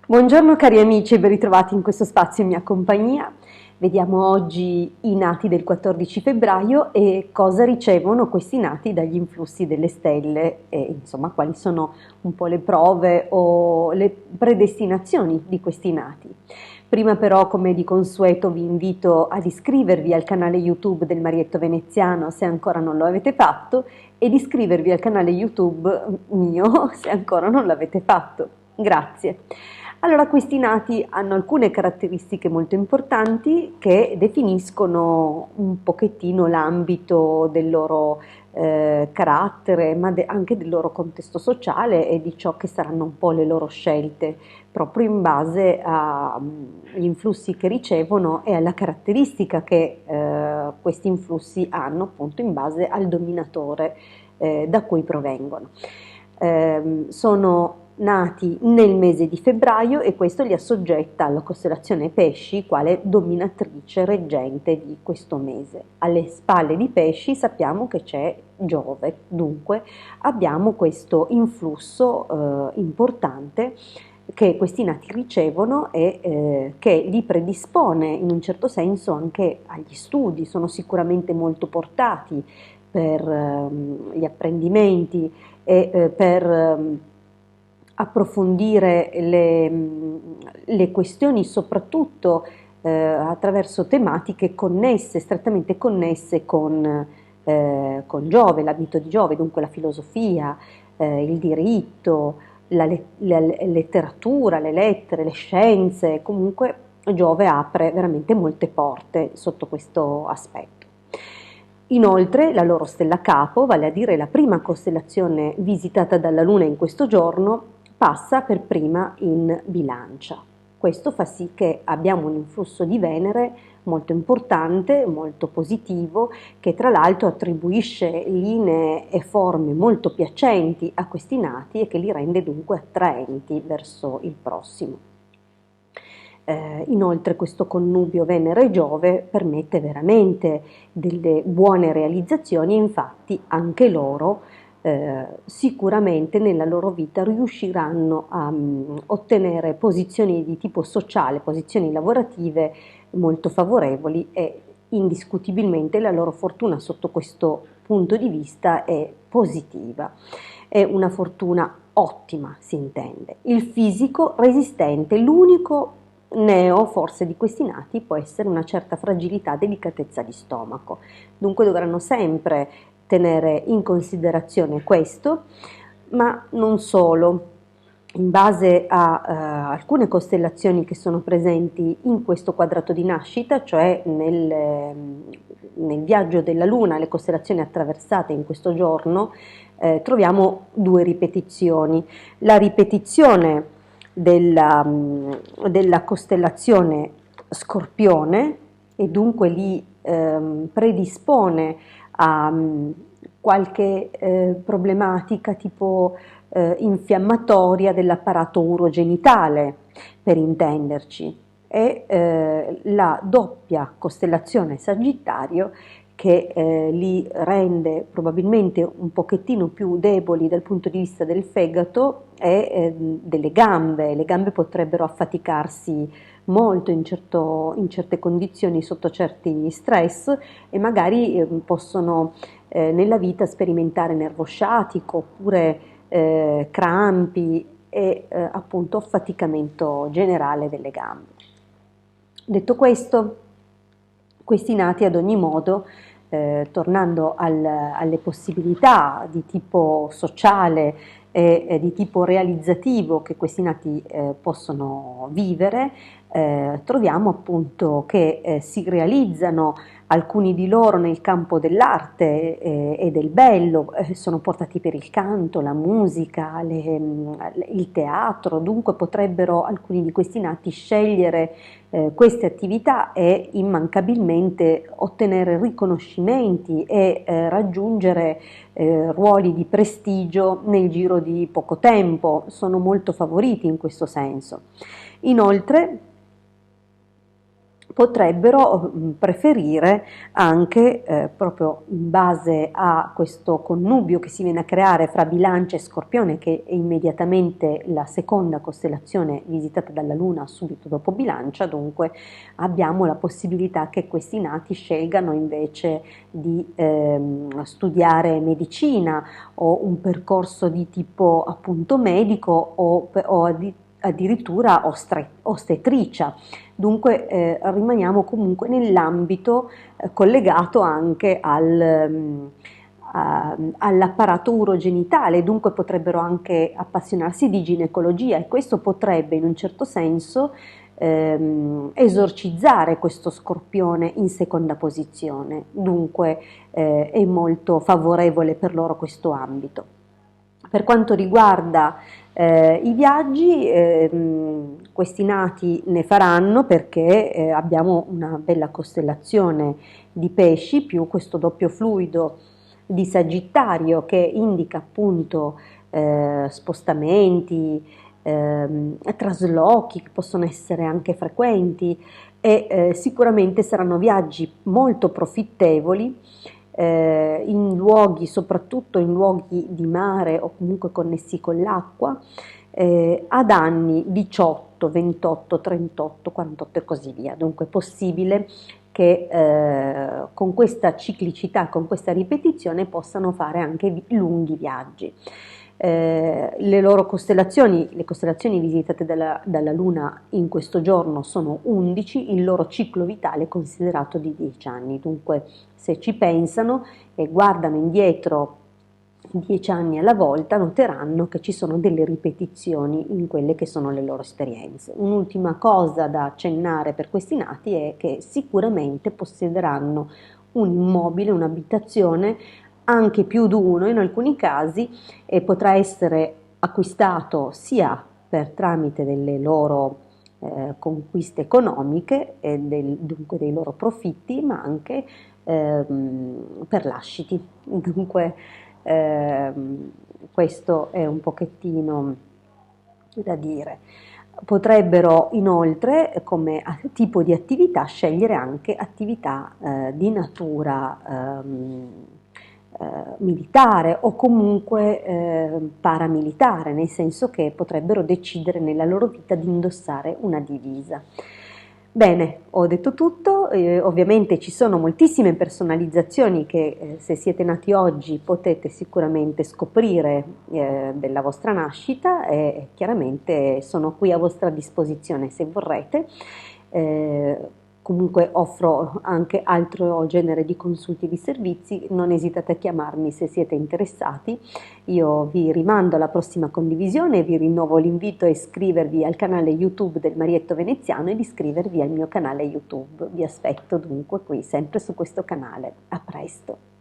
Buongiorno cari amici e ben ritrovati in questo spazio in mia compagnia. Vediamo oggi i nati del 14 febbraio e cosa ricevono questi nati dagli influssi delle stelle e insomma quali sono un po' le prove o le predestinazioni di questi nati. Prima però, come di consueto, vi invito ad iscrivervi al canale YouTube del Marietto Veneziano se ancora non lo avete fatto ed iscrivervi al canale YouTube mio se ancora non l'avete fatto. Grazie. Allora, questi nati hanno alcune caratteristiche molto importanti che definiscono un pochettino l'ambito del loro carattere, ma anche del loro contesto sociale e di ciò che saranno un po' le loro scelte, proprio in base agli influssi che ricevono e alla caratteristica che questi influssi hanno, appunto in base al dominatore da cui provengono. Sono nati nel mese di febbraio e questo li assoggetta alla costellazione Pesci quale dominatrice reggente di questo mese. Alle spalle di Pesci sappiamo che c'è Giove, dunque abbiamo questo influsso importante che questi nati ricevono e che li predispone in un certo senso anche agli studi, sono sicuramente molto portati per gli apprendimenti e per approfondire le questioni soprattutto attraverso tematiche connesse, strettamente connesse con Giove, la mito di Giove, dunque la filosofia, il diritto, la letteratura, le lettere, le scienze, comunque Giove apre veramente molte porte sotto questo aspetto. Inoltre la loro stella capo, vale a dire la prima costellazione visitata dalla Luna in questo giorno, passa per prima in Bilancia. Questo fa sì che abbiamo un influsso di Venere molto importante, molto positivo, che tra l'altro attribuisce linee e forme molto piacenti a questi nati e che li rende dunque attraenti verso il prossimo. Inoltre questo connubio Venere e Giove permette veramente delle buone realizzazioni e infatti anche loro sicuramente nella loro vita riusciranno a ottenere posizioni di tipo sociale, posizioni lavorative molto favorevoli e indiscutibilmente la loro fortuna sotto questo punto di vista è positiva, è una fortuna ottima, si intende. Il fisico resistente, l'unico neo forse di questi nati può essere una certa fragilità, delicatezza di stomaco, dunque dovranno sempre tenere in considerazione questo, ma non solo. In base a alcune costellazioni che sono presenti in questo quadrato di nascita, cioè nel viaggio della Luna, le costellazioni attraversate in questo giorno, troviamo due ripetizioni. La ripetizione della costellazione Scorpione e dunque li predispone a qualche problematica tipo infiammatoria dell'apparato urogenitale, per intenderci, e la doppia costellazione Sagittario che li rende probabilmente un pochettino più deboli dal punto di vista del fegato e delle gambe. Le gambe potrebbero affaticarsi molto in certe condizioni, sotto certi stress e magari possono nella vita sperimentare nervo sciatico oppure crampi e appunto affaticamento generale delle gambe. Detto questo, questi nati ad ogni modo, tornando alle possibilità di tipo sociale e di tipo realizzativo che questi nati possono vivere, troviamo appunto che si realizzano alcuni di loro nel campo dell'arte e del bello, sono portati per il canto, la musica, il teatro, dunque potrebbero alcuni di questi nati scegliere queste attività e immancabilmente ottenere riconoscimenti e raggiungere ruoli di prestigio nel giro di poco tempo, sono molto favoriti in questo senso. Inoltre potrebbero preferire anche, proprio in base a questo connubio che si viene a creare fra Bilancia e Scorpione, che è immediatamente la seconda costellazione visitata dalla Luna subito dopo Bilancia. Dunque abbiamo la possibilità che questi nati scelgano invece di studiare medicina o un percorso di tipo appunto medico o addirittura ostetricia. Dunque rimaniamo comunque nell'ambito collegato anche all'apparato urogenitale, dunque potrebbero anche appassionarsi di ginecologia, e questo potrebbe in un certo senso esorcizzare questo Scorpione in seconda posizione. Dunque è molto favorevole per loro questo ambito. Per quanto riguarda i viaggi, questi nati ne faranno perché abbiamo una bella costellazione di pesci più questo doppio fluido di Sagittario che indica appunto spostamenti, traslochi che possono essere anche frequenti, e sicuramente saranno viaggi molto profittevoli in luoghi, soprattutto in luoghi di mare o comunque connessi con l'acqua, ad anni 18, 28, 38, 48 e così via. Dunque è possibile che con questa ciclicità, con questa ripetizione possano fare anche lunghi viaggi. Le loro costellazioni, le costellazioni visitate dalla Luna in questo giorno sono 11, il loro ciclo vitale è considerato di 10 anni, dunque se ci pensano e guardano indietro 10 anni alla volta noteranno che ci sono delle ripetizioni in quelle che sono le loro esperienze. Un'ultima cosa da accennare per questi nati è che sicuramente possederanno un immobile, un'abitazione, anche più di uno in alcuni casi, e potrà essere acquistato sia per tramite delle loro conquiste economiche e dunque dei loro profitti, ma anche per lasciti. Dunque questo è un pochettino da dire. Potrebbero inoltre, come tipo di attività, scegliere anche attività di natura militare o comunque paramilitare, nel senso che potrebbero decidere nella loro vita di indossare una divisa. Bene, ho detto tutto, ovviamente ci sono moltissime personalizzazioni che se siete nati oggi potete sicuramente scoprire della vostra nascita, e chiaramente sono qui a vostra disposizione se vorrete. Comunque offro anche altro genere di consulti e di servizi, non esitate a chiamarmi se siete interessati. Io vi rimando alla prossima condivisione, vi rinnovo l'invito a iscrivervi al canale YouTube del Marietto Veneziano ed iscrivervi al mio canale YouTube. Vi aspetto dunque qui, sempre su questo canale. A presto!